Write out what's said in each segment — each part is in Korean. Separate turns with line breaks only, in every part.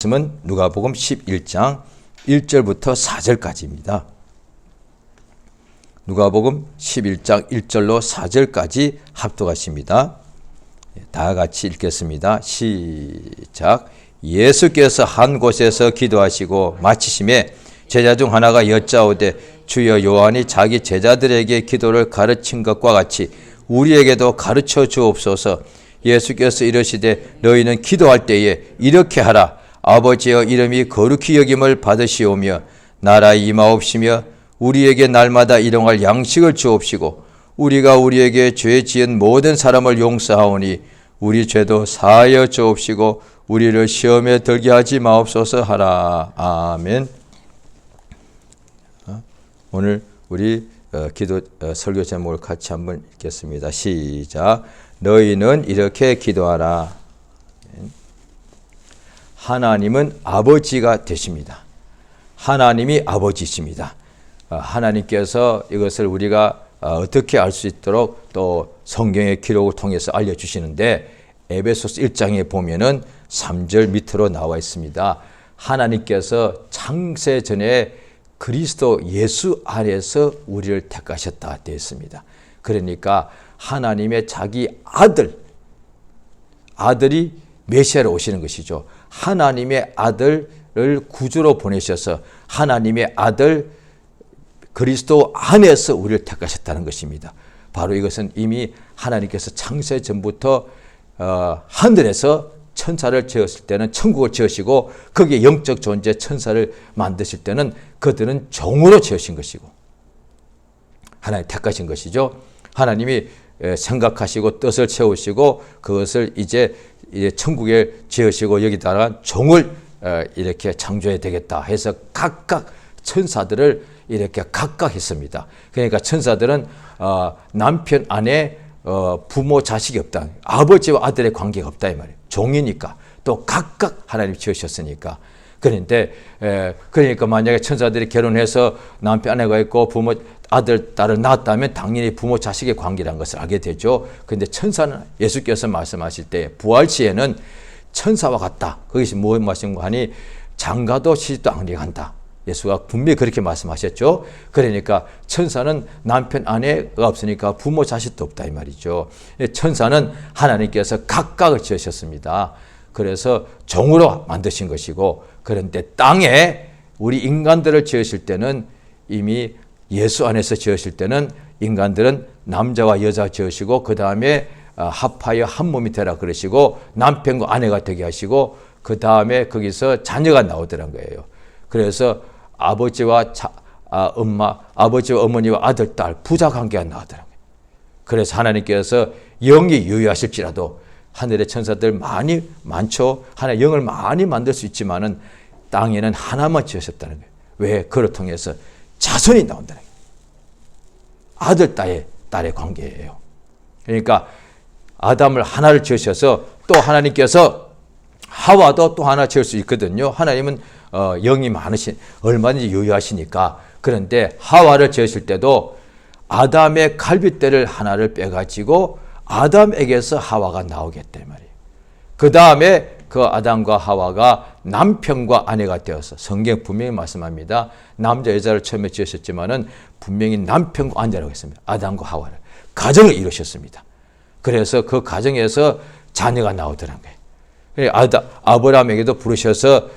말씀은 누가복음 11장 1절부터 4절까지입니다. 누가복음 11장 1절로 4절까지 합독하십니다. 다 같이 읽겠습니다. 시작. 예수께서 한 곳에서 기도하시고 마치심에 제자 중 하나가 여짜오되 주여 요한이 자기 제자들에게 기도를 가르친 것과 같이 우리에게도 가르쳐 주옵소서. 예수께서 이르시되 너희는 기도할 때에 이렇게 하라. 아버지여 이름이 거룩히 여김을 받으시오며 나라의 임하옵시며 우리에게 날마다 일용할 양식을 주옵시고 우리가 우리에게 죄 지은 모든 사람을 용서하오니 우리 죄도 사하여 주옵시고 우리를 시험에 들게 하지 마옵소서 하라. 아멘. 오늘 우리 기도 설교 제목을 같이 한번 읽겠습니다. 시작. 너희는 이렇게 기도하라. 하나님은 아버지가 되십니다. 하나님이 아버지십니다. 하나님께서 이것을 우리가 어떻게 알 수 있도록 또 성경의 기록을 통해서 알려주시는데 에베소서 1장에 보면은 3절 밑으로 나와 있습니다. 하나님께서 창세 전에 그리스도 예수 안에서 우리를 택하셨다 되어 있습니다. 그러니까 하나님의 자기 아들이 메시아로 오시는 것이죠. 하나님의 아들을 구주로 보내셔서 하나님의 아들 그리스도 안에서 우리를 택하셨다는 것입니다. 바로 이것은 이미 하나님께서 창세 전부터 하늘에서 천사를 지었을 때는 천국을 지으시고 거기에 영적 존재 천사를 만드실 때는 그들은 종으로 지으신 것이고 하나님 택하신 것이죠. 하나님이 생각하시고 뜻을 채우시고 그것을 이제 천국에 지으시고 여기다가 종을 이렇게 창조해야 되겠다 해서 각각 천사들을 이렇게 각각 했습니다. 그러니까 천사들은 남편 아내 부모 자식이 없다. 아버지와 아들의 관계가 없다 이 말이에요. 종이니까 또 각각 하나님 지으셨으니까. 그런데 그러니까 만약에 천사들이 결혼해서 남편 아내가 있고 부모 아들 딸을 낳았다면 당연히 부모 자식의 관계라는 것을 알게 되죠. 그런데 천사는 예수께서 말씀하실 때 부활 시에는 천사와 같다. 그것이 무엇 말씀인가 하니 장가도 시집도 안 간다. 예수가 분명히 그렇게 말씀하셨죠. 그러니까 천사는 남편 아내가 없으니까 부모 자식도 없다 이 말이죠. 천사는 하나님께서 각각을 지으셨습니다. 그래서 종으로 만드신 것이고 그런데 땅에 우리 인간들을 지으실 때는 이미 예수 안에서 지으실 때는 인간들은 남자와 여자 지으시고 그 다음에 합하여 한 몸이 되라 그러시고 남편과 아내가 되게 하시고 그 다음에 거기서 자녀가 나오더란 거예요. 그래서 아버지와 어머니와 아들, 딸, 부자 관계가 나오더라고요. 그래서 하나님께서 영이 유효하실지라도 하늘의 천사들 많죠. 하나님 영을 많이 만들 수 있지만은 땅에는 하나만 지으셨다는 거예요. 왜? 그를 통해서 자손이 나온다는 거예요. 아들, 딸의 관계예요. 그러니까 아담을 하나를 지으셔서 또 하나님께서 하와도 또 하나 지을 수 있거든요. 하나님은 영이 많으신 얼마든지 유효하시니까. 그런데 하와를 지으실 때도 아담의 갈빗대를 하나를 빼가지고 아담에게서 하와가 나오겠다 말이에요. 그 다음에 그 아담과 하와가 남편과 아내가 되어서 성경 분명히 말씀합니다. 남자 여자를 처음에 지으셨지만은 분명히 남편과 아내라고 했습니다. 아담과 하와를 가정을 이루셨습니다. 그래서 그 가정에서 자녀가 나오더란 거예요. 아브라함에게도 부르셔서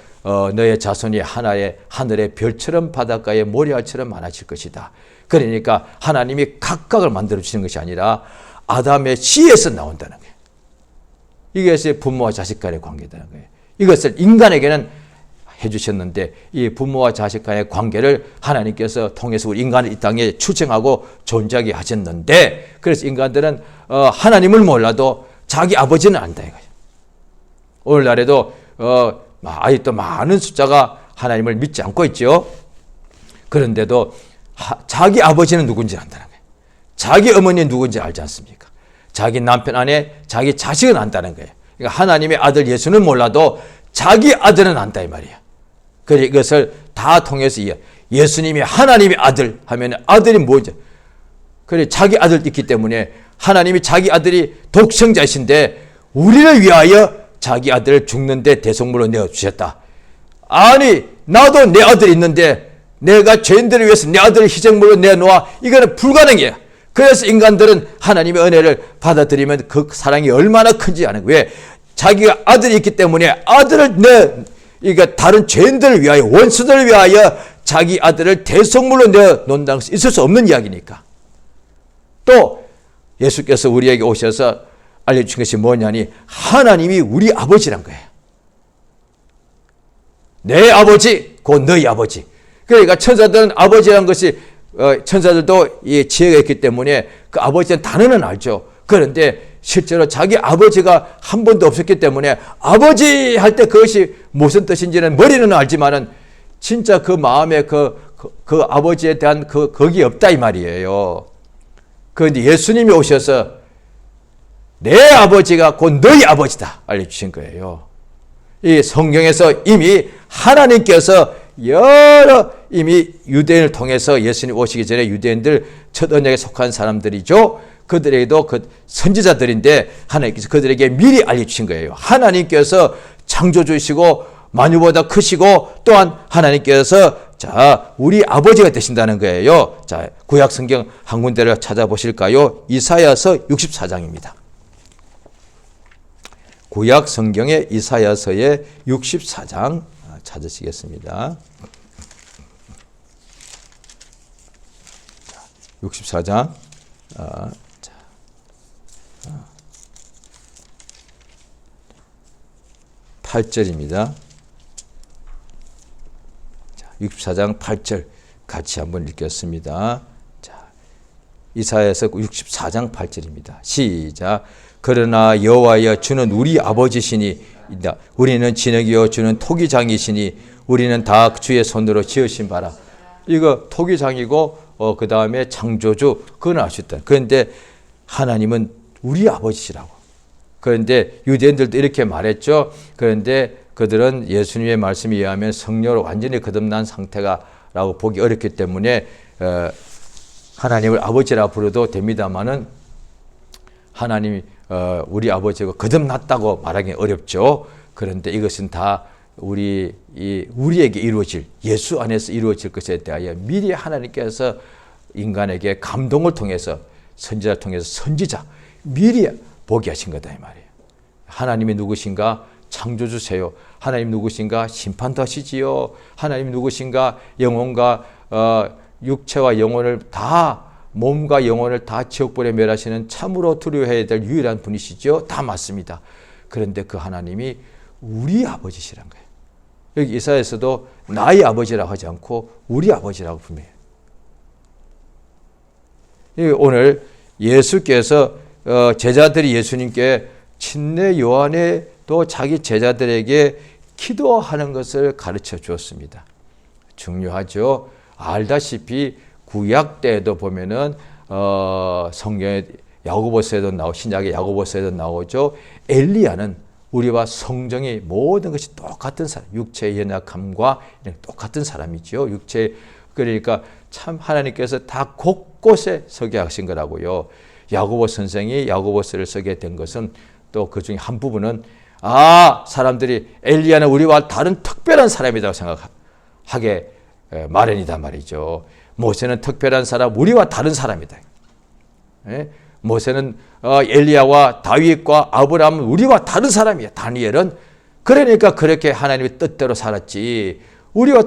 너의 자손이 하늘의 별처럼 바닷가의 모래알처럼 많아질 것이다. 그러니까 하나님이 각각을 만들어 주시는 것이 아니라 아담의 씨에서 나온다는 거예요. 이것이 부모와 자식 간의 관계라는 거예요. 이것을 인간에게는 해주셨는데 이 부모와 자식 간의 관계를 하나님께서 통해서 우리 인간을 이 땅에 출생하고 존재하게 하셨는데 그래서 인간들은 하나님을 몰라도 자기 아버지는 안다 이거예요. 오늘날에도 아직도 많은 숫자가 하나님을 믿지 않고 있죠. 그런데도 자기 아버지는 누군지 안다는 거예요. 자기 어머니는 누군지 알지 않습니까? 자기 남편 아내, 자기 자식은 안다는 거예요. 그러니까 하나님의 아들 예수는 몰라도 자기 아들은 안다 이 말이에요. 그래서 이것을 다 통해서 예수님이 하나님의 아들 하면 아들이 뭐죠? 그래 자기 아들이 있기 때문에 하나님이 자기 아들이 독생자이신데 우리를 위하여 자기 아들을 죽는데 대속물로 내어주셨다. 아니 나도 내 아들이 있는데 내가 죄인들을 위해서 내 아들을 희생물로 내놓아, 이거는 불가능해요. 그래서 인간들은 하나님의 은혜를 받아들이면 그 사랑이 얼마나 큰지 아는 거예요. 왜? 자기가 아들이 있기 때문에 아들을 그러니까 다른 죄인들을 위하여, 원수들을 위하여 자기 아들을 대성물로 내놓는다는 것은 있을 수 없는 이야기니까. 또 예수께서 우리에게 오셔서 알려주신 것이 뭐냐니, 하나님이 우리 아버지란 거예요. 내 아버지 곧 너희 아버지. 그러니까 천사들은 아버지란 것이 천사들도 이 지혜가 있기 때문에 그 아버지는 단어는 알죠. 그런데 실제로 자기 아버지가 한 번도 없었기 때문에 아버지 할 때 그것이 무슨 뜻인지는 머리는 알지만은 진짜 그 마음에 그 아버지에 대한 거기 없다 이 말이에요. 그런데 예수님이 오셔서 내 아버지가 곧 너희 아버지다 알려주신 거예요. 이 성경에서 이미 하나님께서 이미 유대인을 통해서 예수님 오시기 전에 유대인들 첫 언약에 속한 사람들이죠. 그들에게도 그 선지자들인데 하나님께서 그들에게 미리 알려주신 거예요. 하나님께서 창조주이시고 만유보다 크시고 또한 하나님께서 자 우리 아버지가 되신다는 거예요. 자 구약 성경 한 군데를 찾아보실까요? 이사야서 64장입니다. 구약 성경의 이사야서의 64장 찾으시겠습니다. 64장 8절입니다. 64장 8절 같이 한번 읽겠습니다. 자, 이사야서 64장 8절입니다. 시작. 그러나 여호와여 주는 우리 아버지시니 우리는 진흙이요 주는 토기장이시니 우리는 다 주의 손으로 지으신 바라. 이거 토기장이고 그 다음에 창조주 그건 알 수 있다. 그런데 하나님은 우리 아버지시라고. 그런데 유대인들도 이렇게 말했죠. 그런데 그들은 예수님의 말씀에 의하면 성령으로 완전히 거듭난 상태가라고 보기 어렵기 때문에 하나님을 아버지라 부르도 됩니다만은 하나님이 우리 아버지가 거듭났다고 말하기 어렵죠. 그런데 이것은 다 우리에게 이루어질 예수 안에서 이루어질 것에 대하여 미리 하나님께서 인간에게 감동을 통해서 선지자를 통해서 선지자 미리 보게 하신 거다 이 말이에요. 하나님이 누구신가? 창조주세요. 하나님 누구신가? 심판도 하시지요. 하나님 누구신가? 영혼과 육체와 영혼을 다 몸과 영혼을 다 지옥불에 멸하시는 참으로 두려워해야 될 유일한 분이시죠. 다 맞습니다. 그런데 그 하나님이 우리 아버지시란 거예요. 여기 이사야에서도 나의 아버지라고 하지 않고 우리 아버지라고 분명해요. 오늘 예수께서 제자들이 예수님께 침례 요한에 또 자기 제자들에게 기도하는 것을 가르쳐 주었습니다. 중요하죠. 알다시피 구약 때에도 보면은 성경의 야고보서에도 신약의 야고보서에도 나오죠. 엘리야는 우리와 성정이 모든 것이 똑같은 사람, 육체의 연약함과 똑같은 사람이죠. 그러니까 참 하나님께서 다 곳곳에 서게 하신 거라고요. 야고보 선생이 야고보서를 쓰게 된 것은 또 그 중에 한 부분은 사람들이 엘리야는 우리와 다른 특별한 사람이라고 생각하게 마련이다 말이죠. 모세는 특별한 사람, 우리와 다른 사람이다. 모세는 엘리야와 다윗과 아브라함은 우리와 다른 사람이야. 다니엘은 그러니까 그렇게 하나님의 뜻대로 살았지. 우리와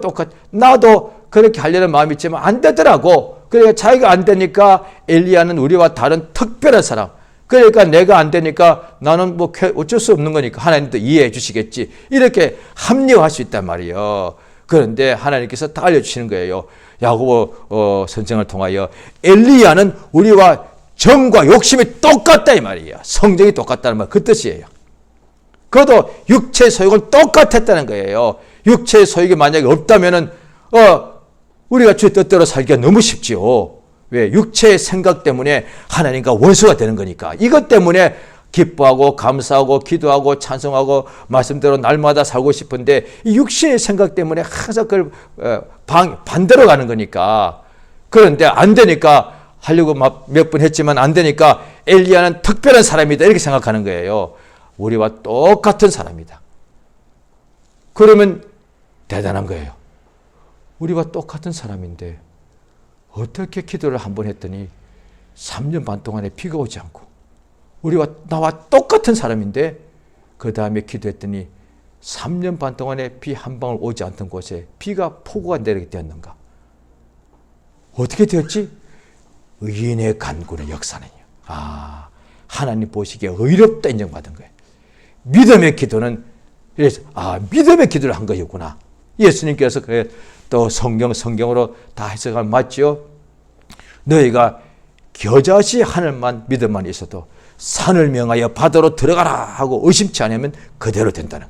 나도 그렇게 하려는 마음이 있지만 안 되더라고. 그러니까 자기가 안 되니까 엘리야는 우리와 다른 특별한 사람. 그러니까 내가 안 되니까 나는 뭐 어쩔 수 없는 거니까 하나님도 이해해 주시겠지. 이렇게 합리화할 수 있단 말이에요. 그런데 하나님께서 다 알려주시는 거예요. 야고보 선생을 통하여 엘리야는 우리와 정과 욕심이 똑같다 이 말이에요. 성정이 똑같다는 말 그 뜻이에요. 그것도 육체의 소욕은 똑같았다는 거예요. 육체의 소욕이 만약에 없다면은 우리가 주의 뜻대로 살기가 너무 쉽지요. 왜? 육체의 생각 때문에 하나님과 원수가 되는 거니까. 이것 때문에 기뻐하고 감사하고 기도하고 찬송하고 말씀대로 날마다 살고 싶은데 이 육신의 생각 때문에 항상 그걸 반대로 가는 거니까. 그런데 안 되니까 하려고 몇 번 했지만 안 되니까 엘리야는 특별한 사람이다 이렇게 생각하는 거예요. 우리와 똑같은 사람이다. 그러면 대단한 거예요. 우리와 똑같은 사람인데 어떻게 기도를 한번 했더니 3년 반 동안에 비가 오지 않고, 나와 똑같은 사람인데 그 다음에 기도했더니 3년 반 동안에 비 한 방울 오지 않던 곳에 비가 폭우가 내리게 되었는가? 어떻게 되었지? 의인의 간구는 역사는요. 하나님 보시기에 의롭다 인정받은 거예요. 믿음의 기도는, 그래서 믿음의 기도를 한 거였구나. 예수님께서 또 성경으로 다 해석하면 맞죠? 너희가 겨자씨 하늘만 믿음만 있어도 산을 명하여 바다로 들어가라 하고 의심치 않으면 그대로 된다는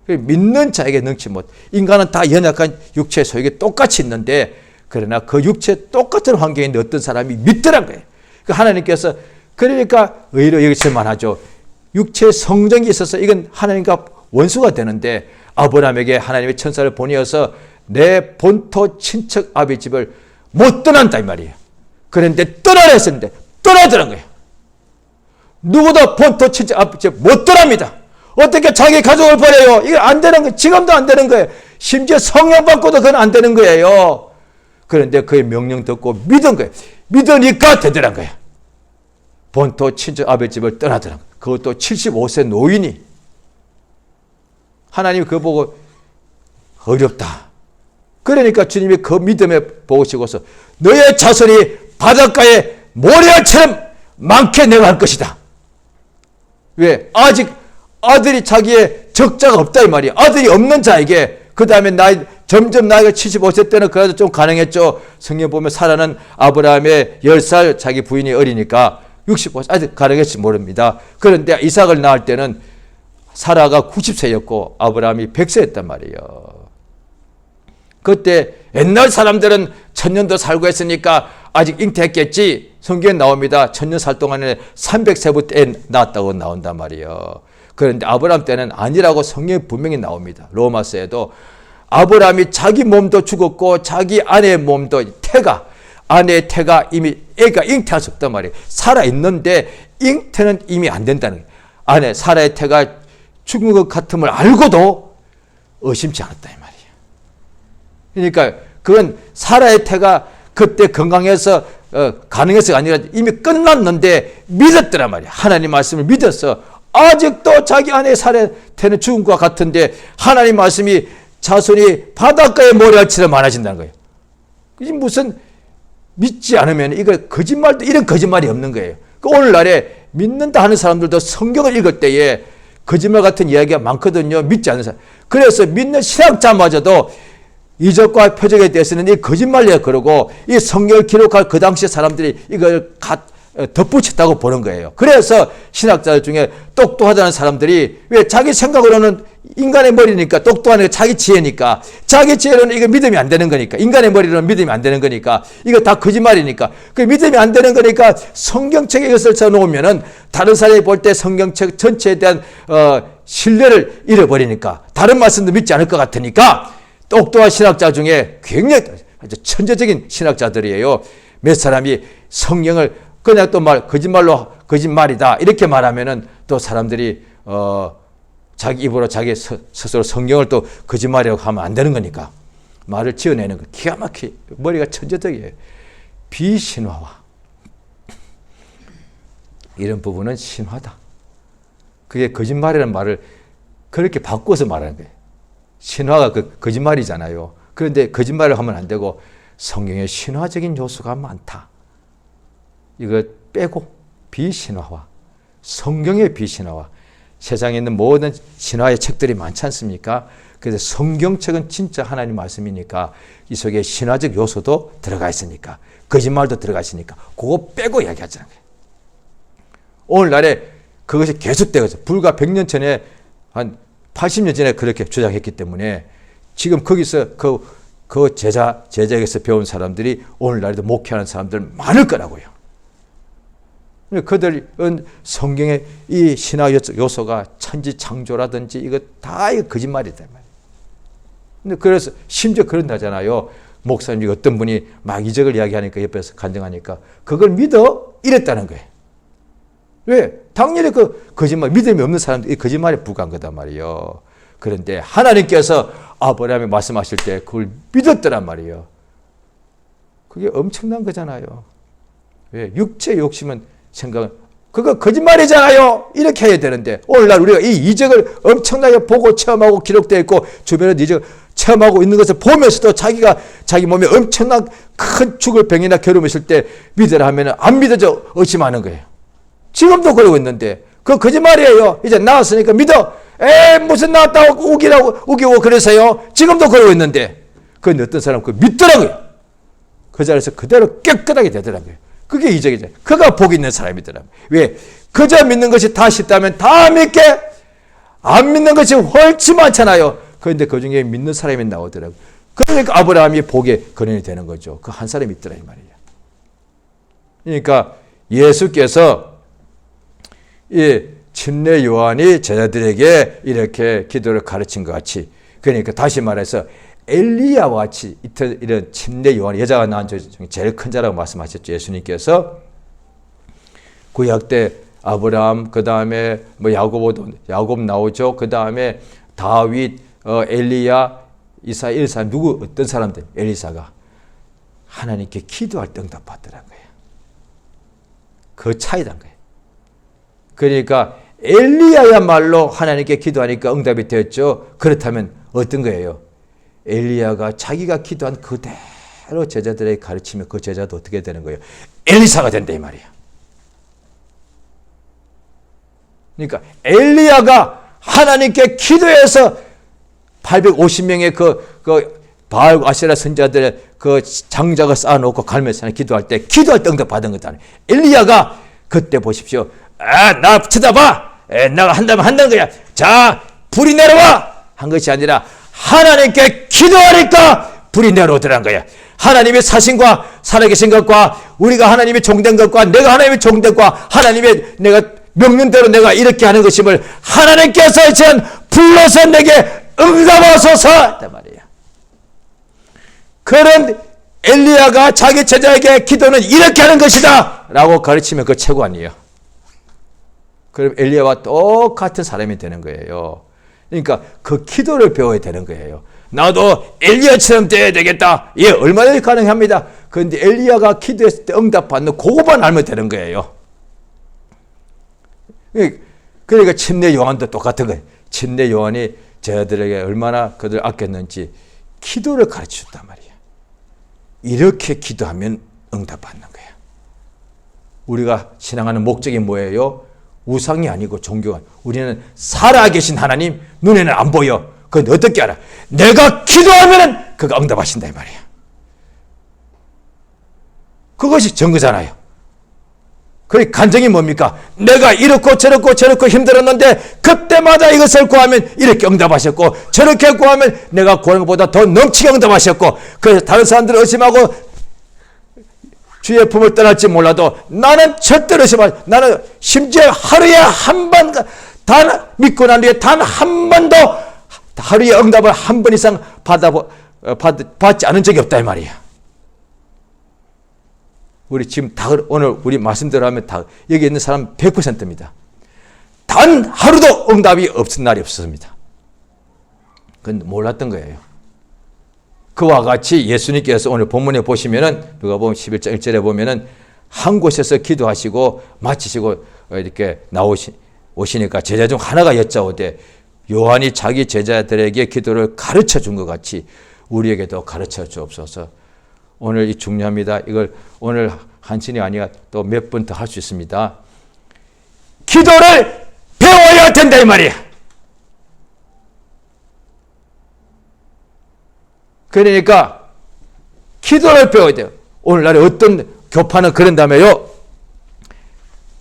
거예요. 믿는 자에게 능치 못. 인간은 다 연약한 육체 소욕이 똑같이 있는데, 그러나 그 육체 똑같은 환경에 있는 어떤 사람이 믿더란 거예요. 하나님께서 그러니까 의로 여기서만 하죠. 육체 성정이 있어서 이건 하나님과 원수가 되는데, 아브라함에게 하나님의 천사를 보내어서 내 본토 친척 아비 집을 못 떠난다 이 말이에요. 그런데 떠나라 했었는데 떠나더란 거예요. 누구도 본토 친척 아비 집 못 떠납니다. 어떻게 자기 가족을 버려요? 이거 안 되는 거예요. 지금도 안 되는 거예요. 심지어 성령 받고도 그건 안 되는 거예요. 그런데 그의 명령 듣고 믿은 거예요. 믿으니까 되더란 거예요. 본토 친척 아비 집을 떠나더란 거예요. 그것도 75세 노인이. 하나님이 그거 보고 어렵다. 그러니까 주님이 그 믿음에 보시고서 너의 자손이 바닷가에 모래알처럼 많게 내가 할 것이다. 왜? 아직 아들이 자기의 적자가 없다 이 말이야. 아들이 없는 자에게, 그 다음에 점점 나이가 75세 때는 그래도 좀 가능했죠. 성경 보면 사라는 아브라함의 10살 자기 부인이 어리니까 65세 아직 가능했지 모릅니다. 그런데 이삭을 낳을 때는 사라가 90세였고 아브라함이 100세였단 말이에요. 그때 옛날 사람들은 1000년도 살고 했으니까 아직 잉태했겠지. 성경에 나옵니다. 1000년 살 동안에 300세부 때 낳았다고 나온단 말이에요. 그런데 아브라함 때는 아니라고 성경에 분명히 나옵니다. 로마서에도 아브라함이 자기 몸도 죽었고 자기 아내의 몸도 아내의 태가 이미 애가 잉태할 수 없단 말이에요. 살아있는데 잉태는 이미 안 된다는 거예요. 사라의 태가 죽은 것 같음을 알고도 의심치 않았다 이 말이에요. 그러니까 그건 사라의 태가 그때 건강해서 가능해서가 아니라 이미 끝났는데 믿었더란 말이야. 하나님 말씀을 믿었어. 아직도 자기 아내의 사라의 태는 죽은 것 같은데 하나님 말씀이 자손이 바닷가에 모래알처럼 많아진다는 거예요. 이게 무슨 믿지 않으면 이거 거짓말도 이런 거짓말이 없는 거예요. 오늘날에 믿는다 하는 사람들도 성경을 읽을 때에 거짓말 같은 이야기가 많거든요. 믿지 않는 사람. 그래서 믿는 신학자마저도 이적과 표적에 대해서는 이 거짓말이야 그러고 이 성경을 기록할 그 당시 사람들이 이걸 덧붙였다고 보는 거예요. 그래서 신학자들 중에 똑똑하다는 사람들이 왜 자기 생각으로는 인간의 머리니까 똑똑하니까 자기 지혜니까 자기 지혜로는 이거 믿음이 안 되는 거니까 인간의 머리로는 믿음이 안 되는 거니까 이거 다 거짓말이니까 그 믿음이 안 되는 거니까 성경책에 이것을 써놓으면은 다른 사람이 볼 때 성경책 전체에 대한 신뢰를 잃어버리니까 다른 말씀도 믿지 않을 것 같으니까 똑똑한 신학자 중에 굉장히 천재적인 신학자들이에요. 몇 사람이 성경을 그냥 또 거짓말이다 이렇게 말하면은 또 사람들이 자기 입으로 자기 스스로 성경을 또 거짓말이라고 하면 안 되는 거니까 말을 지어내는 거 기가 막히게 머리가 천재적이에요. 비신화와 이런 부분은 신화다. 그게 거짓말이라는 말을 그렇게 바꿔서 말하는 거예요. 신화가 거짓말이잖아요. 그런데 거짓말을 하면 안 되고 성경에 신화적인 요소가 많다. 이거 빼고 비신화와 성경의 비신화와 세상에 있는 모든 신화의 책들이 많지 않습니까? 그래서 성경책은 진짜 하나님 말씀이니까 이 속에 신화적 요소도 들어가 있으니까 거짓말도 들어가 있으니까 그거 빼고 이야기하자는 거예요. 오늘날에 그것이 계속되고 있어요. 불과 100년 전에 한 80년 전에 그렇게 주장했기 때문에 지금 거기서 그 제자에게서 배운 사람들이 오늘날에도 목회하는 사람들 많을 거라고요. 그들은 성경의 이 신화 요소가 천지창조라든지 이거 다 이거 거짓말이다 말이에요. 근데 그래서 심지어 그런다잖아요. 목사님이 어떤 분이 막 이적을 이야기하니까 옆에서 간증하니까 그걸 믿어? 이랬다는 거예요. 왜? 당연히 그 거짓말, 믿음이 없는 사람들이 거짓말에 불과한 거단 말이에요. 그런데 하나님께서 아브라함이 말씀하실 때 그걸 믿었더란 말이에요. 그게 엄청난 거잖아요. 왜? 육체 욕심은 생각은 그거 거짓말이잖아요. 이렇게 해야 되는데 오늘날 우리가 이 이적을 엄청나게 보고 체험하고 기록되어 있고 주변에 이적을 체험하고 있는 것을 보면서도 자기가 자기 몸에 엄청난 큰 죽을 병이나 괴로움이 있을 때 믿으라 하면 안 믿어져 의심하는 거예요. 지금도 그러고 있는데 그거 거짓말이에요. 이제 나왔으니까 믿어. 무슨 나왔다고 우기고 그래서요. 지금도 그러고 있는데 그건 어떤 사람은 그거 믿더라고요. 그 자리에서 그대로 깨끗하게 되더라고요. 그게 이적이죠. 그가 복 있는 사람이더라고요. 왜? 그저 믿는 것이 다 쉽다면 다 믿게 안 믿는 것이 훨씬 많잖아요. 그런데 그 중에 믿는 사람이 나오더라고요. 그러니까 아브라함이 복의 근원이 되는 거죠. 그 한 사람이 있더라 이 말이에요. 그러니까 예수께서 이 침례 요한이 제자들에게 이렇게 기도를 가르친 것 같이 그러니까 다시 말해서 엘리야와 같이 이런 침례 요한 여자가 낳은 자 중에 제일 큰 자라고 말씀하셨죠. 예수님께서 구약 때 아브라함 그 다음에 뭐 야곱 나오죠. 그 다음에 다윗 엘리야 이사 일사 누구 어떤 사람들 엘리사가 하나님께 기도할 때 응답받더라고요. 그 차이란 거예요. 그러니까 엘리야야말로 하나님께 기도하니까 응답이 되었죠. 그렇다면 어떤 거예요? 엘리야가 자기가 기도한 그대로 제자들에게 가르치면 그 제자도 어떻게 되는 거예요? 엘리사가 된다 이 말이에요. 그러니까 엘리야가 하나님께 기도해서 850명의 그 바알 아세라 선자들의 그 장작을 쌓아놓고 갈멜산에 기도할 때 응답 받은 것도 아니에요. 엘리야가 그때 보십시오. 나 쳐다봐. 내가 한다면 한다는 거야. 자, 불이 내려와. 한 것이 아니라 하나님께 기도하니까 불이 내려오더란 거야. 하나님의 사신과 살아계신 것과 우리가 하나님의 종된 것과 내가 하나님의 종된 것과 하나님의 내가 명령대로 내가 이렇게 하는 것임을 하나님께서 전 불러서 내게 응답하소서 했단 말이야. 그런 엘리야가 자기 제자에게 기도는 이렇게 하는 것이다 라고 가르치면 그 최고 아니에요. 그럼 엘리야와 똑같은 사람이 되는 거예요. 그러니까 그 기도를 배워야 되는 거예요. 나도 엘리야처럼 돼야 되겠다. 예, 얼마든지 가능합니다. 그런데 엘리야가 기도했을 때 응답받는 그거만 알면 되는 거예요. 그러니까 침례 요한도 똑같은 거예요. 침례 요한이 제자들에게 얼마나 그들 아꼈는지 기도를 가르쳐줬단 말이에요. 이렇게 기도하면 응답받는 거예요. 우리가 신앙하는 목적이 뭐예요? 우상이 아니고 종교가 우리는 살아계신 하나님 눈에는 안 보여. 그건 어떻게 알아? 내가 기도하면 그가 응답하신다 이 말이야. 그것이 증거잖아요. 그 간증이 뭡니까? 내가 이렇고 저렇고 힘들었는데 그때마다 이것을 구하면 이렇게 응답하셨고 저렇게 구하면 내가 구하는 것보다 더 넘치게 응답하셨고 그래서 다른 사람들을 의심하고 주의 품을 떠날지 몰라도 나는 절대로 의심하지 나는 심지어 하루에 한 번 단 믿고 난 뒤에 단 한 번도 하루에 응답을 한 번 이상 받지 않은 적이 없다 이 말이야. 우리 지금 다 오늘 우리 말씀대로 하면 다 여기 있는 사람 100%입니다. 단 하루도 응답이 없은 날이 없었습니다. 그건 몰랐던 거예요. 그와 같이 예수님께서 오늘 본문에 보시면은 누가복음 11장 1절에 보면은 한 곳에서 기도하시고 마치시고 이렇게 오시니까 제자 중 하나가 여짜오되 요한이 자기 제자들에게 기도를 가르쳐 준 것 같이 우리에게도 가르쳐 주옵소서. 오늘 이 중요합니다. 이걸 오늘 한신이 아니라 또 몇 번 더 할 수 있습니다. 기도를 배워야 된다 이 말이야. 그러니까 기도를 배워야 돼요. 오늘날에 어떤 교파는 그런다며요.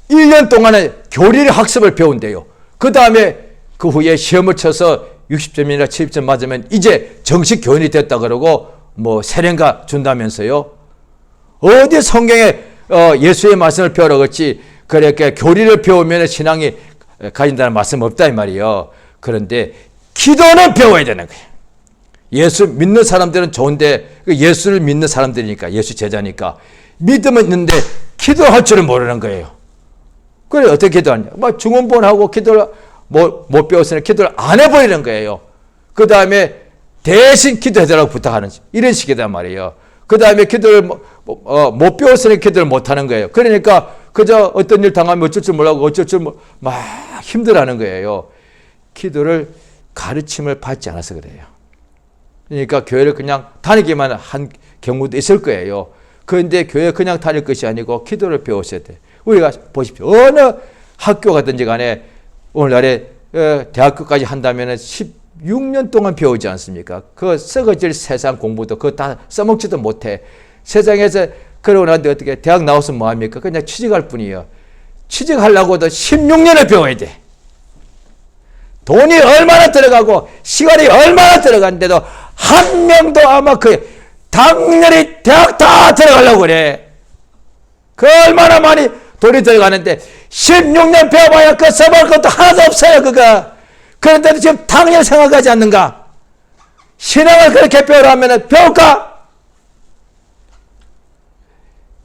1년 동안에 교리를 학습을 배운대요. 그 다음에 그 후에 시험을 쳐서 60점이나 70점 맞으면 이제 정식 교인이 됐다 그러고 뭐 세례가 준다면서요. 어디 성경에 예수의 말씀을 배우라고 했지 그렇게 교리를 배우면 신앙이 가진다는 말씀 없다 이 말이에요. 그런데 기도는 배워야 되는 거예요. 예수 믿는 사람들은 좋은데 예수를 믿는 사람들이니까 예수 제자니까 믿음은 있는데 기도할 줄은 모르는 거예요. 그래 어떻게 기도하냐? 막 중언부언하고 기도를 못 배웠으니 기도를 안 해버리는 거예요. 그 다음에 대신 기도해달라고 부탁하는 이런 식이단 말이에요. 그 다음에 기도를 못 배웠으니 기도를 못하는 거예요. 그러니까 그저 어떤 일 당하면 어쩔 줄 몰라고 어쩔 줄 막 힘들어하는 거예요. 기도를 가르침을 받지 않아서 그래요. 그러니까 교회를 그냥 다니기만 한 경우도 있을 거예요. 그런데 교회 그냥 다닐 것이 아니고 기도를 배우셔야 돼요. 우리가 보십시오. 어느 학교 가든지 간에 오늘날에 대학교까지 한다면 16년 동안 배우지 않습니까? 그 썩어질 세상 공부도 그거 다 써먹지도 못해. 세상에서 그러고 나는데 어떻게 대학 나와서 뭐합니까? 그냥 취직할 뿐이에요. 취직하려고도 16년을 배워야 돼. 돈이 얼마나 들어가고 시간이 얼마나 들어가는데도 한 명도 아마 당연히 대학 다 들어가려고 그래. 그 얼마나 많이 돈이 들어가는데 16년 배워봐야 그 써볼 것도 하나도 없어요. 그런데도 지금 당연히 생각하지 않는가? 신앙을 그렇게 배우라면 배울까?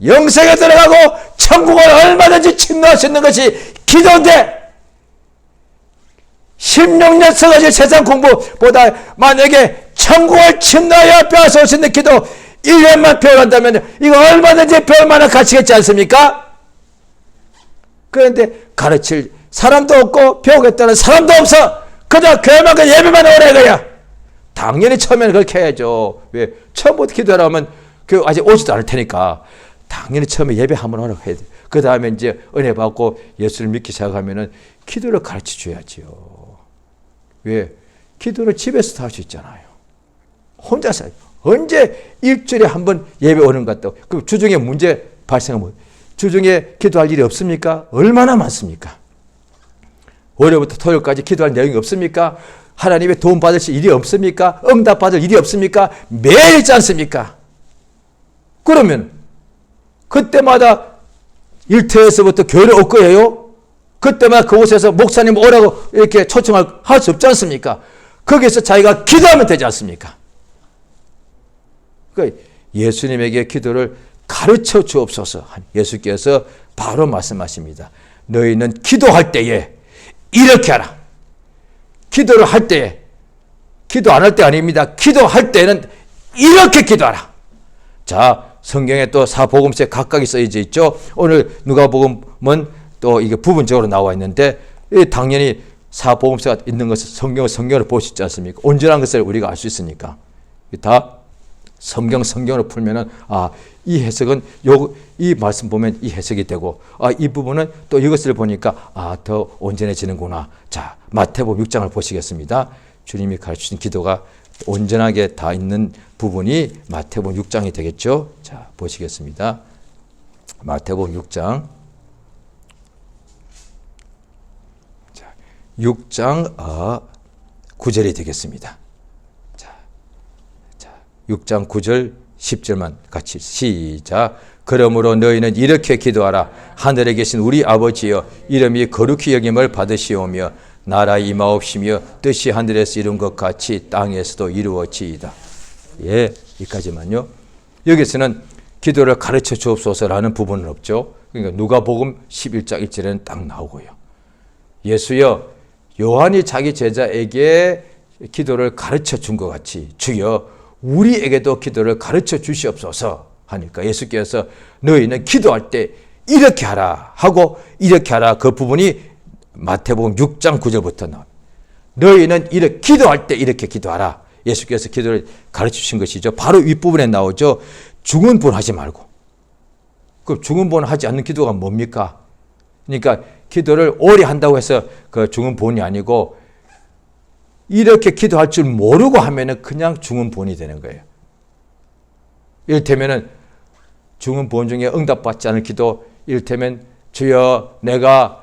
영생에 들어가고 천국을 얼마든지 침노할 수 있는 것이 기도인데 16년 썩어질 세상 공부보다 만약에 천국을 침노하여 빼앗을 수 있는 기도 1년만 배워간다면 이거 얼마든지 배울 만한 가치가 있지 않습니까? 그런데 가르칠 사람도 없고 배우겠다는 사람도 없어. 그저 교회만 예배만 오래 거야. 당연히 처음에는 그렇게 해야죠. 왜? 처음부터 기도하라면 교회 아직 오지도 않을 테니까 당연히 처음에 예배 한번 오라고 해야 돼. 그 다음에 이제 은혜 받고 예수를 믿기 시작하면은 기도를 가르쳐 줘야지요. 왜? 기도를 집에서도 할 수 있잖아요. 혼자서 언제 일주일에 한 번 예배 오는 것 같다고. 그럼 주중에 문제 발생하면 주중에 기도할 일이 없습니까? 얼마나 많습니까? 월요일부터 토요일까지 기도할 내용이 없습니까? 하나님의 도움 받으실 일이 없습니까? 응답 받을 일이 없습니까? 매일 있지 않습니까? 그러면 그때마다 일터에서부터 교회를 올 거예요? 그때마다 그곳에서 목사님 오라고 이렇게 초청할 수 없지 않습니까? 거기서 자기가 기도하면 되지 않습니까? 그러니까 예수님에게 기도를 가르쳐 주옵소서. 예수께서 바로 말씀하십니다. 너희는 기도할 때에 이렇게 하라. 기도를 할 때에, 기도 안 할 때 아닙니다. 기도할 때는 이렇게 기도하라. 자, 성경에 또 사복음서에 각각이 써져 있죠. 오늘 누가복음은 또 이게 부분적으로 나와 있는데 당연히 사복음서가 있는 것을 성경으로 볼 수 있지 않습니까? 온전한 것을 우리가 알 수 있으니까. 다 성경으로 풀면은 이 해석은 이 말씀 보면 이 해석이 되고 이 부분은 또 이것을 보니까 더 온전해지는구나. 자, 마태복음 6장을 보시겠습니다. 주님이 가르치신 기도가 온전하게 다 있는 부분이 마태복음 6장이 되겠죠. 자, 보시겠습니다. 마태복음 6장. 자, 6장 9절이 되겠습니다. 자, 6장 9절 10절만 같이 시작. 그러므로 너희는 이렇게 기도하라. 하늘에 계신 우리 아버지여, 이름이 거룩히 여김을 받으시오며 나라 임하옵시며 뜻이 하늘에서 이룬 것 같이 땅에서도 이루어지이다. 예, 여기까지만요. 여기서는 기도를 가르쳐 주옵소서라는 부분은 없죠. 그러니까 누가복음 11장 1절에는 딱 나오고요. 예수여, 요한이 자기 제자에게 기도를 가르쳐 준 것 같이 주여 우리에게도 기도를 가르쳐 주시옵소서 하니까 예수께서 너희는 기도할 때 이렇게 하라 하고 이렇게 하라, 그 부분이 마태복음 6장 9절부터 나옵니다. 너희는 이렇게 기도할 때 이렇게 기도하라. 예수께서 기도를 가르쳐 주신 것이죠. 바로 윗부분에 나오죠. 죽은 분 하지 말고. 그럼 죽은 분 하지 않는 기도가 뭡니까? 그러니까 기도를 오래 한다고 해서 그 죽은 분이 아니고 이렇게 기도할 줄 모르고 하면은 그냥 죽은 본이 되는 거예요. 이를테면은 죽은 본 중에 응답받지 않을 기도, 이를테면 주여 내가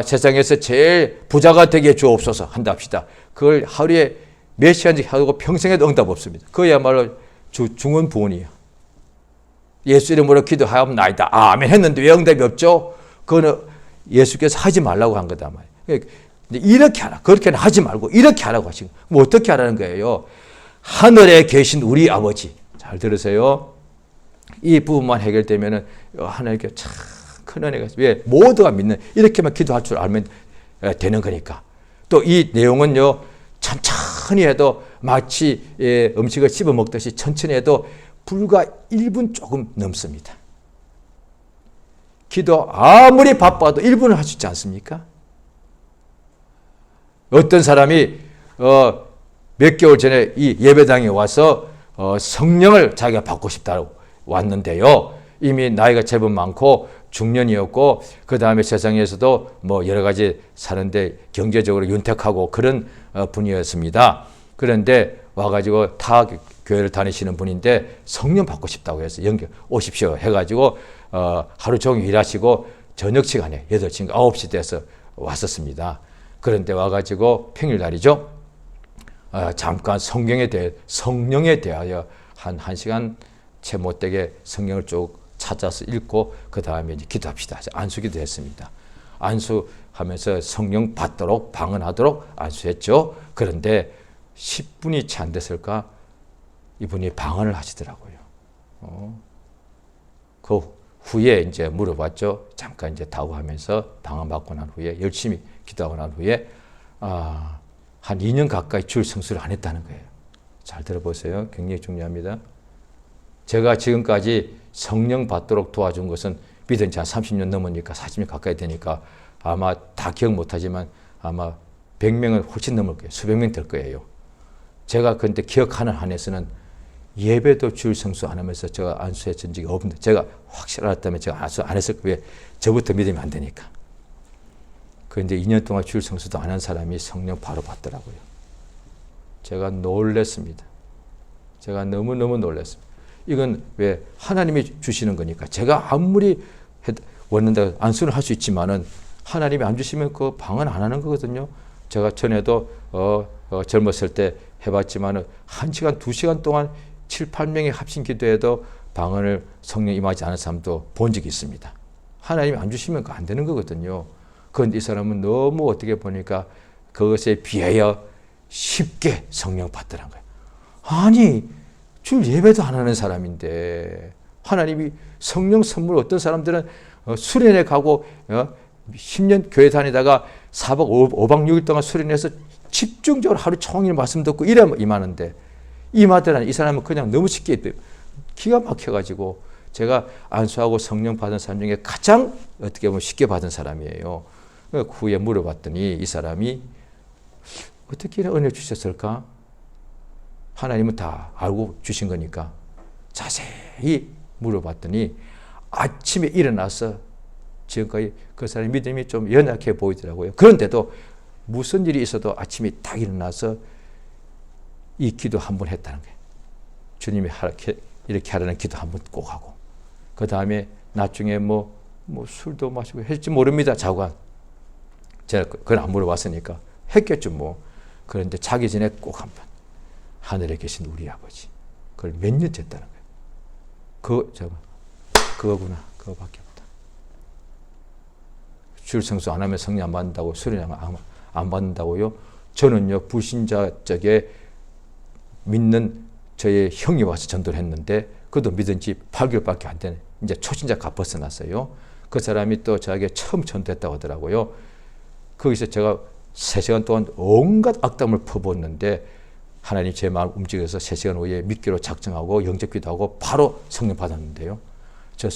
세상에서 제일 부자가 되게 주옵소서 한다 합시다. 그걸 하루에 몇 시간씩 하고 평생에도 응답 없습니다. 그야말로 죽은 본이에요. 예수 이름으로 기도하옵나이다. 아멘 했는데 왜 응답이 없죠? 그거는 예수께서 하지 말라고 한 거다 말이에요. 이렇게 하라. 그렇게는 하지 말고 이렇게 하라고 하시고. 뭐 어떻게 하라는 거예요? 하늘에 계신 우리 아버지. 잘 들으세요. 이 부분만 해결되면은 하나님께 참 큰 은혜가 있어요. 왜? 모두가 믿는, 이렇게만 기도할 줄 알면 되는 거니까. 또 이 내용은요, 천천히 천천히 해도 마치 음식을 씹어 먹듯이 천천히 해도 불과 1분 조금 넘습니다. 기도 아무리 바빠도 1분을 할 수 있지 않습니까? 어떤 사람이 몇 개월 전에 이 예배당에 와서 성령을 자기가 받고 싶다고 왔는데요. 이미 나이가 제법 많고 중년이었고 그 다음에 세상에서도 뭐 여러 가지 사는데 경제적으로 윤택하고 그런 분이었습니다. 그런데 와가지고 타 교회를 다니시는 분인데 성령 받고 싶다고 해서 연결 오십시오 해가지고 하루 종일 일하시고 저녁 시간에 8시인가 9시 돼서 왔었습니다. 그런데 와가지고 평일날이죠. 잠깐 성령에 대하여 한 1시간 채 못되게 성령을 쭉 찾아서 읽고 그 다음에 이제 기도합시다. 안수기도 했습니다. 안수하면서 성령 받도록 방언하도록 안수했죠. 그런데 10분이 채 안 됐을까 이분이 방언을 하시더라고요. 그 후에 이제 물어봤죠. 잠깐 이제 다고하면서 방언 받고 난 후에 열심히 기도하고 난 후에 한 2년 가까이 주일 성수를 안 했다는 거예요. 잘 들어보세요. 굉장히 중요합니다. 제가 지금까지 성령 받도록 도와준 것은 믿은 지 한 30년 넘으니까 40년 가까이 되니까 아마 다 기억 못하지만 아마 100명은 훨씬 넘을 거예요. 수백 명 될 거예요. 제가 그런데 기억하는 한에서는 예배도 주일 성수 안 하면서 제가 안수했던 적이 없는데 제가 확실하다면 제가 안수 안 했을 거예요. 저부터 믿으면 안 되니까. 그런데 2년 동안 주일 성수도 안 한 사람이 성령 바로 받더라고요. 제가 놀랐습니다. 제가 너무너무 놀랐습니다. 이건 왜 하나님이 주시는 거니까 제가 아무리 원한다 안수를 할 수 있지만은 하나님이 안 주시면 그 방언 안 하는 거거든요. 제가 전에도 젊었을 때 해봤지만은 1시간, 2시간 동안 7, 8명이 합심 기도해도 방언을 성령 임하지 않은 사람도 본 적이 있습니다. 하나님이 안 주시면 안 되는 거거든요. 그런데 이 사람은 너무 어떻게 보니까 그것에 비하여 쉽게 성령 받더란 거예요. 아니 주일 예배도 안 하는 사람인데 하나님이 성령 선물 어떤 사람들은 수련회 가고 10년 교회 다니다가 4박 5박 6일 동안 수련해서 집중적으로 하루 종일 말씀 듣고 이래 임하는데 임하더라니 이 사람은 그냥 너무 쉽게 기가 막혀가지고 제가 안수하고 성령 받은 사람 중에 가장 어떻게 보면 쉽게 받은 사람이에요. 그 후에 물어봤더니 이 사람이 어떻게 은혜 주셨을까? 하나님은 다 알고 주신 거니까 자세히 물어봤더니 아침에 일어나서 지금까지 그 사람의 믿음이 좀 연약해 보이더라고요. 그런데도 무슨 일이 있어도 아침에 딱 일어나서 이 기도 한 번 했다는 거예요. 주님이 이렇게 하라는 기도 한 번 꼭 하고 그 다음에 나중에 뭐 술도 마시고 했지 모릅니다. 자관 제가 그건 안 물어봤으니까 했겠죠 뭐. 그런데 자기 전에 꼭 한 번 하늘에 계신 우리 아버지 그걸 몇 년째 했다는 거예요. 그거구나. 그거밖에 없다. 주일 성수 안 하면 성령 안 받는다고 수련 안 받는다고요? 저는요 불신자 쪽에 믿는 저의 형이 와서 전도를 했는데 그도 믿은 지 8개월밖에 안 되는 이제 초신자 가 벗어났어요. 그 사람이 또 저에게 처음 전도했다고 하더라고요. 거기서 제가 3시간 동안 온갖 악담을 퍼부었는데 하나님 제 마음 움직여서 3시간 후에 믿기로 작정하고 영접기도 하고 바로 성령 받았는데요. 저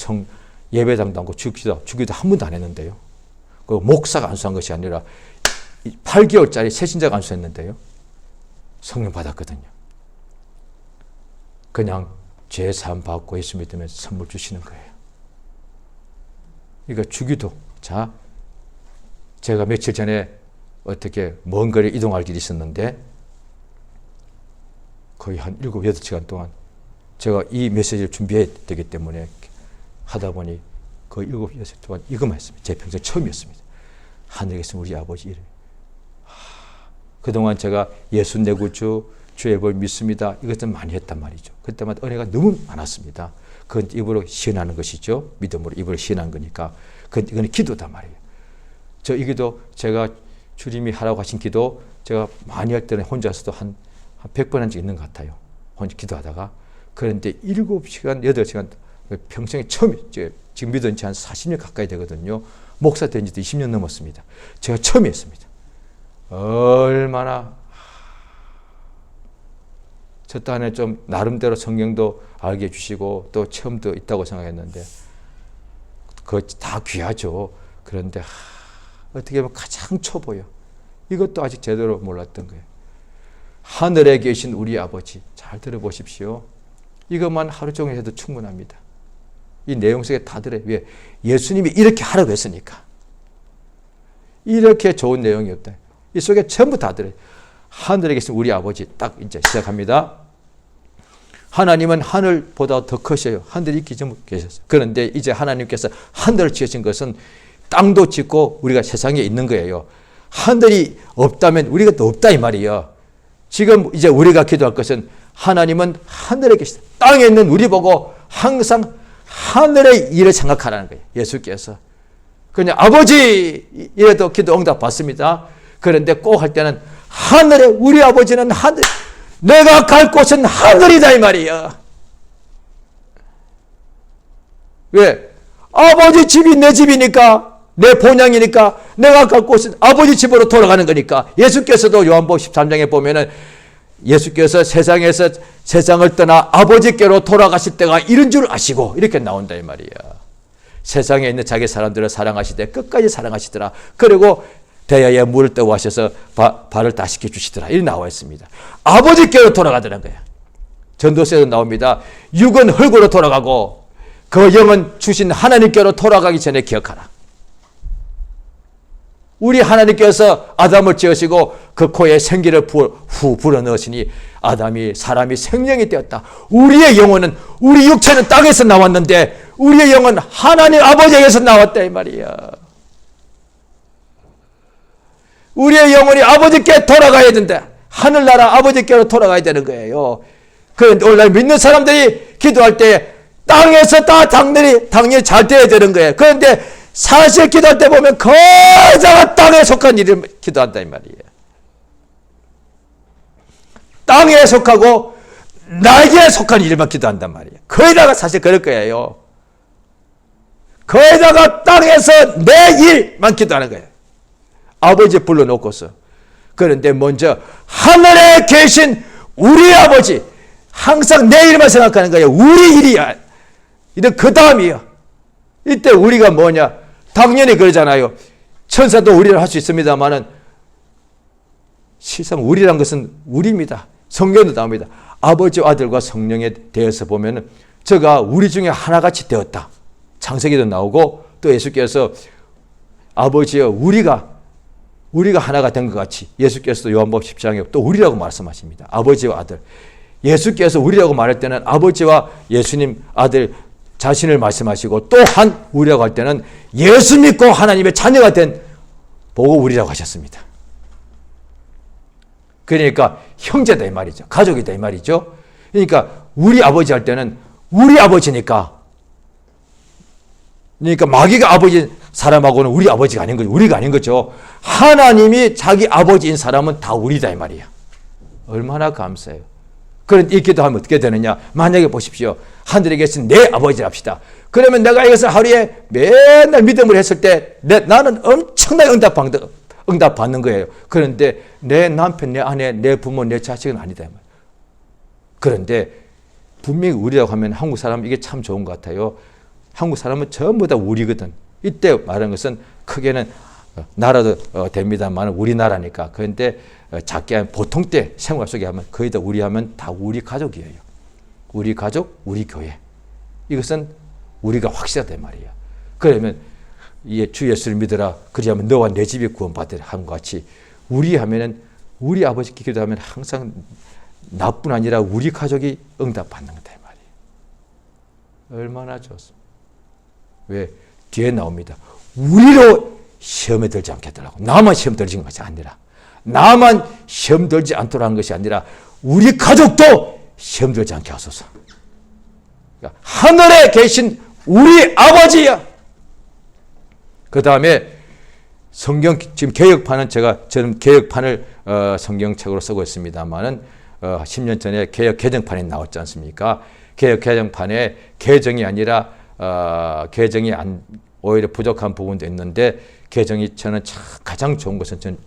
예배당도 하고 주기도 한 번도 안 했는데요. 그 목사가 안수한 것이 아니라 8개월짜리 새신자가 안수했는데요. 성령 받았거든요. 그냥 죄 사함 받고 예수 믿으면 선물 주시는 거예요. 그러니까 주기도. 자, 제가 며칠 전에 어떻게 먼 거리 이동할 일이 있었는데 거의 한 7, 8시간 동안 제가 이 메시지를 준비해야 되기 때문에 하다 보니 거의 7, 8시간 동안 이것만 했습니다. 제 평생 처음이었습니다. 하늘에 계신 우리 아버지 이름. 그동안 제가 예수 내 구주 주의 볼 믿습니다. 이것들 많이 했단 말이죠. 그때마다 은혜가 너무 많았습니다. 그건 입으로 시인하는 것이죠. 믿음으로 입으로 시인한 거니까. 그건 기도단 말이에요. 이 기도 제가 주님이 하라고 하신 기도 제가 많이 할 때는 혼자서도 한 100번 한 적 있는 것 같아요. 혼자 기도하다가. 그런데 7시간, 8시간 평생에 처음 지금 믿은 지 한 40년 가까이 되거든요. 목사 된 지도 20년 넘었습니다. 제가 처음 했습니다. 얼마나 저도 안에 좀 나름대로 성경도 알게 해주시고 또 체험도 있다고 생각했는데 그거 다 귀하죠. 그런데 어떻게 보면 가장 초보요. 이것도 아직 제대로 몰랐던 거예요. 하늘에 계신 우리 아버지, 잘 들어보십시오. 이것만 하루 종일 해도 충분합니다. 이 내용 속에 다 들어요. 왜? 예수님이 이렇게 하라고 했으니까. 이렇게 좋은 내용이 없다. 이 속에 전부 다 들어요. 하늘에 계신 우리 아버지, 딱 이제 시작합니다. 하나님은 하늘보다 더 크셔요. 하늘이 있기 전에 계셨어요. 그런데 이제 하나님께서 하늘을 지으신 것은 땅도 짓고 우리가 세상에 있는 거예요. 하늘이 없다면 우리가 또 없다 이 말이에요. 지금 이제 우리가 기도할 것은 하나님은 하늘에 계시다. 땅에 있는 우리 보고 항상 하늘의 일을 생각하라는 거예요. 예수께서. 그냥 아버지 이래도 기도 응답 받습니다. 그런데 꼭 할 때는 하늘에 우리 아버지는 하늘, 내가 갈 곳은 하늘이다 이 말이에요. 왜? 아버지 집이 내 집이니까, 내 본향이니까 내가 갈 곳은 아버지 집으로 돌아가는 거니까. 예수께서도 요한복음 13장에 보면은 예수께서 세상에서 세상을 떠나 아버지께로 돌아가실 때가 이른 줄 아시고 이렇게 나온다 이 말이야. 세상에 있는 자기 사람들을 사랑하시되 끝까지 사랑하시더라. 그리고 대야에 물을 떠고 하셔서 발을 다 씻겨주시더라. 이렇게 나와 있습니다. 아버지께로 돌아가더라는 거예요. 전도서에도 나옵니다. 육은 흙으로 돌아가고 그 영은 주신 하나님께로 돌아가기 전에 기억하라. 우리 하나님께서 아담을 지으시고 그 코에 생기를 후 불어넣으시니 아담이 사람이 생명이 되었다. 우리의 영혼은, 우리 육체는 땅에서 나왔는데 우리의 영은 하나님 아버지에게서 나왔다 이 말이야. 우리의 영혼이 아버지께 돌아가야 된다. 하늘나라 아버지께로 돌아가야 되는 거예요. 그런데 오늘날 믿는 사람들이 기도할 때 땅에서 다 당연히 잘 돼야 되는 거예요. 그런데 사실 기도할 때 보면 거의 다 땅에 속한 일을 기도한다 이 말이에요. 땅에 속하고 나에게 속한 일만 기도한단 말이에요. 거기다가 사실 그럴 거예요. 거기다가 땅에서 내 일만 기도하는 거예요. 아버지 불러놓고서. 그런데 먼저 하늘에 계신 우리 아버지, 항상 내 일만 생각하는 거예요. 우리 일이야. 이런 그 다음이요. 이때 우리가 뭐냐? 당연히 그러잖아요. 천사도 우리를 할 수 있습니다만은 실상 우리란 것은 우리입니다. 성경도 나옵니다. 아버지와 아들과 성령에 대해서 보면은 저가 우리 중에 하나같이 되었다. 창세기도 나오고 또 예수께서 아버지여 우리가 하나가 된 것 같이 예수께서도 요한복음 10장에 또 우리라고 말씀하십니다. 아버지와 아들. 예수께서 우리라고 말할 때는 아버지와 예수님 아들 자신을 말씀하시고 또한 우리라고 할 때는 예수 믿고 하나님의 자녀가 된 보고 우리라고 하셨습니다. 그러니까 형제다 이 말이죠. 가족이다 이 말이죠. 그러니까 우리 아버지 할 때는 우리 아버지니까 그러니까 마귀가 아버지 사람하고는 우리 아버지가 아닌 거죠. 우리가 아닌 거죠. 하나님이 자기 아버지인 사람은 다 우리다 이 말이야. 얼마나 감사해요. 그런데 이 기도하면 어떻게 되느냐. 만약에 보십시오. 하늘에 계신 내 아버지 합시다. 그러면 내가 이것을 하루에 맨날 믿음을 했을 때 나는 엄청나게 응답 받는 거예요. 그런데 내 남편, 내 아내, 내 부모, 내 자식은 아니다. 그런데 분명히 우리라고 하면 한국 사람 이게 참 좋은 것 같아요. 한국 사람은 전부 다 우리거든. 이때 말하는 것은 크게는 나라도 됩니다만 우리나라니까. 그런데 작게 하면 보통 때 생활 속에 하면 거의 다 우리 하면 다 우리 가족이에요. 우리 가족, 우리 교회. 이것은 우리가 확실하단 말이에요. 그러면 주 예수를 믿어라. 그리하면 너와 내 집이 구원받으라 한 것 같이 우리 하면은 우리 아버지께 기도하면 항상 나뿐 아니라 우리 가족이 응답받는 거다 이 말이에요. 얼마나 좋습니까? 왜? 뒤에 나옵니다. 우리로 시험에 들지 않게 해달라고. 나만 시험 들지 것이 아니라 나만 시험 들지 않도록 하는 것이 아니라 우리 가족도 시험 들지 않게 하소서. 그러니까 하늘에 계신 우리 아버지야. 그 다음에 성경 지금 개혁판은 저는 개혁판을 성경책으로 쓰고 있습니다만은 10년 전에 개혁 개정판이 나왔지 않습니까? 개혁 개정판에 개정이 아니라 개정이 오히려 부족한 부분도 있는데 개정이 저는 가장 좋은 것은 저는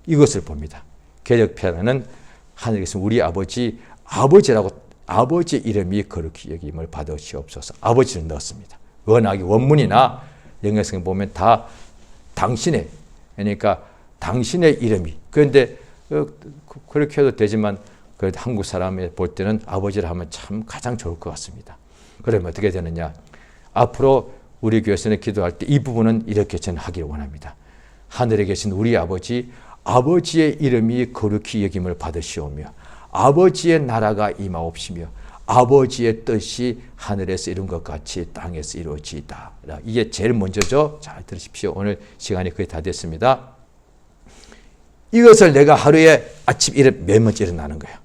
이것을 봅니다. 개혁편에는 하늘에 계신 우리 아버지 아버지라고 아버지 이름이 거룩히 여김을 받으시옵소서. 아버지를 넣었습니다. 워낙에 원문이나 영어성에 보면 다 당신의, 그러니까 당신의 이름이. 그런데 그렇게 해도 되지만 그래도 한국 사람이 볼 때는 아버지를 하면 참 가장 좋을 것 같습니다. 그러면 어떻게 되느냐? 앞으로 우리 교회에서는 기도할 때 이 부분은 이렇게 저는 하기를 원합니다. 하늘에 계신 우리 아버지, 아버지의 이름이 거룩히 여김을 받으시오며 아버지의 나라가 임하옵시며 아버지의 뜻이 하늘에서 이룬 것 같이 땅에서 이루어지이다. 이게 제일 먼저죠. 잘 들으십시오. 오늘 시간이 거의 다 됐습니다. 이것을 내가 하루에 아침 몇 번째 일어나는 거예요.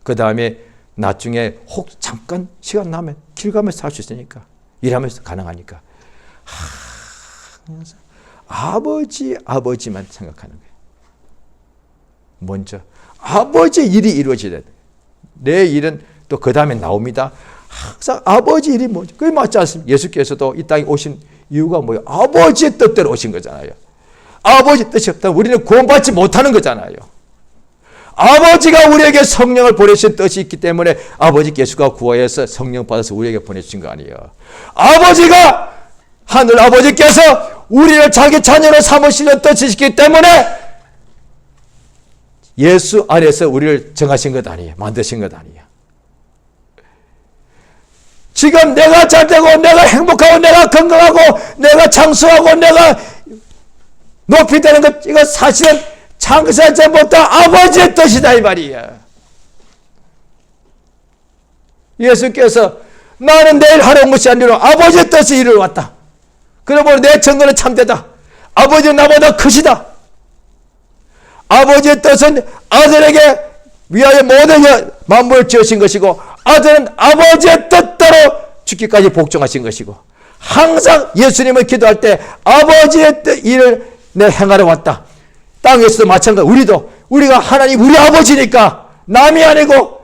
그 다음에 나중에 혹 잠깐 시간 나면 길 가면서 할 수 있으니까, 일하면서 가능하니까 아버지만 생각하는 거예요. 먼저 아버지 일이 이루어져야 돼. 내 일은 또 그 다음에 나옵니다. 항상 아버지 일이 뭐죠? 그게 맞지 않습니까? 예수께서도 이 땅에 오신 이유가 뭐예요? 아버지의 뜻대로 오신 거잖아요. 아버지 뜻이 없다면 우리는 구원받지 못하는 거잖아요. 아버지가 우리에게 성령을 보내신 뜻이 있기 때문에 아버지께서 구하여서 성령 받아서 우리에게 보내주신 거 아니에요. 아버지가, 하늘 아버지께서 우리를 자기 자녀로 삼으시는 뜻이 있기 때문에 예수 안에서 우리를 정하신 것 아니에요. 만드신 것 아니에요. 지금 내가 잘되고 내가 행복하고 내가 건강하고 내가 장수하고 내가 높이 되는 것, 이거 사실은 창세 전부터 아버지의 뜻이다 이 말이에요. 예수께서 나는 내일 하는 것이 아니라 아버지의 뜻이 이루어왔다. 그러므로 내 증거는 참되다. 아버지는 나보다 크시다. 아버지의 뜻은 아들에게 위하여 모든 만물을 지으신 것이고 아들은 아버지의 뜻대로 죽기까지 복종하신 것이고 항상 예수님을 기도할 때 아버지의 일을 내 행하러 왔다. 땅에서도 마찬가지로 우리가 하나님 우리 아버지니까 남이 아니고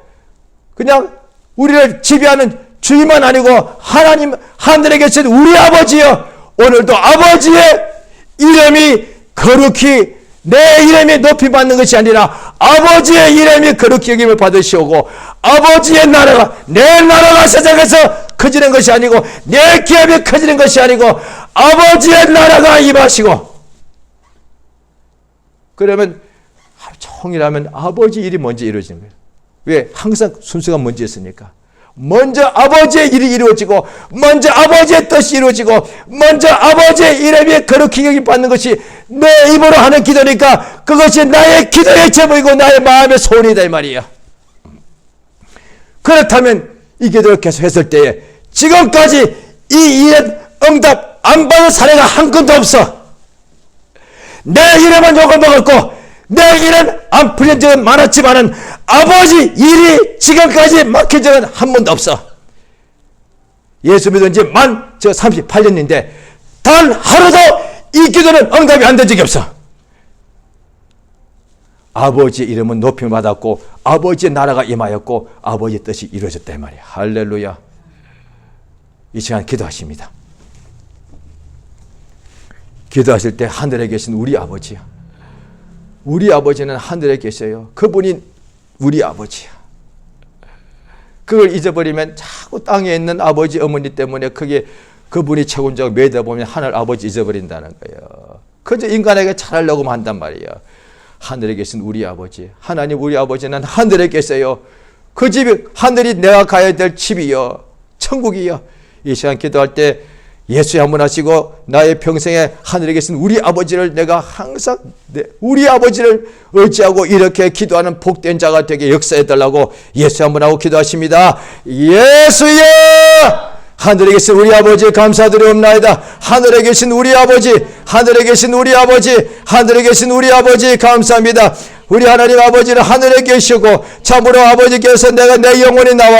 그냥 우리를 지배하는 주인만 아니고 하나님 하늘에 계신 우리 아버지여, 오늘도 아버지의 이름이 거룩히 내 이름이 높이 받는 것이 아니라 아버지의 이름이 거룩히 여김을 받으시오고 아버지의 나라가 내 나라가 세상에서 커지는 것이 아니고 내 기업이 커지는 것이 아니고 아버지의 나라가 임하시고, 그러면 하루 종일하면 아버지 일이 먼저 이루어지는 거예요. 왜? 항상 순서가 먼저 있으니까. 먼저 아버지의 일이 이루어지고 먼저 아버지의 뜻이 이루어지고 먼저 아버지의 이름이 거룩히 여김 받는 것이 내 입으로 하는 기도니까 그것이 나의 기도의 제목이고 나의 마음의 소원이다 이 말이야. 그렇다면 이 기도를 계속 했을 때에 지금까지 이 일은 응답 안 받은 사례가 한 건도 없어. 내 일에만 욕을 먹었고 내 일은 안 풀린 적은 많았지만은 아버지 일이 지금까지 막힌 적은 한 번도 없어. 예수 믿은 지 38년인데 단 하루도 이 기도는 응답이 안 된 적이 없어. 아버지의 이름은 높임을 받았고 아버지의 나라가 임하였고 아버지의 뜻이 이루어졌다 이 말이야. 할렐루야. 이 시간 기도하십니다. 기도하실 때 하늘에 계신 우리 아버지야. 우리 아버지는 하늘에 계셔요. 그분이 우리 아버지야. 그걸 잊어버리면 자꾸 땅에 있는 아버지 어머니 때문에 그게 그분이 최고인자고 매다 보면 하늘 아버지 잊어버린다는 거예요. 그저 인간에게 잘하려고만 한단 말이에요. 하늘에 계신 우리 아버지, 하나님 우리 아버지는 하늘에 계세요. 그 집이 하늘이 내가 가야 될 집이요, 천국이요. 이 시간 기도할 때 예수 한번 하시고 나의 평생에 하늘에 계신 우리 아버지를 내가 항상 우리 아버지를 의지하고 이렇게 기도하는 복된 자가 되게 역사해달라고 예수 한번 하고 기도하십니다. 예수여, 하늘에 계신 우리 아버지 감사드리옵나이다. 하늘에 계신 우리 아버지, 하늘에 계신 우리 아버지, 하늘에 계신 우리 아버지 감사합니다. 우리 하나님 아버지는 하늘에 계시고 참으로 아버지께서 내가 내 영혼이 나와